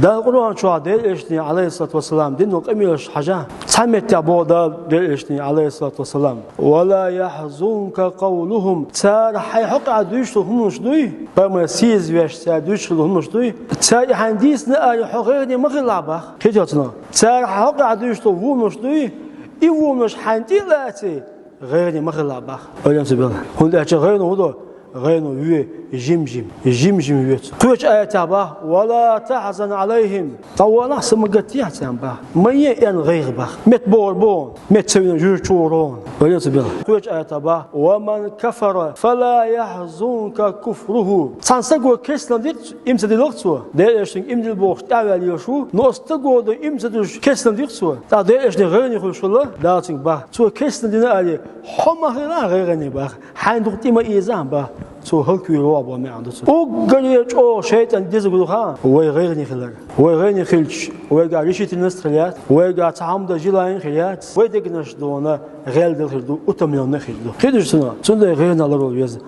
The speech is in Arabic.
ده القرآن شو عدل إشني عليه الصلاة والسلام دين وقميش حاجة سمعت أبو ده إشني عليه الصلاة والسلام ولا يحزنك قولهم تار حيحق عدوش هم مش دوي بما سيز ويش تادوش هم مش دوي تار حنديس نأي حقيقي مغلبة كده تنا تار حق عدوش هم مش دوي إيو مش حندي لاتي غير مغلبة أيام سبلا هون ده غير هذا غير ويه جيم ويت توش آيات با ولا تحزن عليهم طوانا سمقتيها تنبا ما ين غير با مت بون مت سوين جورون أيام سبلا توش آيات با ومن كفر فلا يحزنك كفره سانسقو كسلان ديت إمسد لوكسو ده إيش إمدل بوش تعال يشو نستقو ده إمسد كسلان ديتسو ده إيش غير يخشوا ده تنبا سو كسلان دينا عليه حما غير با حندق تيما إيزان با سو هالكيلو أبو ما عنده سو وقال أو شيطان ديزقول خان ويغيرني خلق ويغيرني خلش ويقع رشيت الناس خليات ويقع تعمد جلاين خليات ويدقناش دونا غير دخل دو أتمنى نخل دو كده جسنا سند غيرنا الله يجزي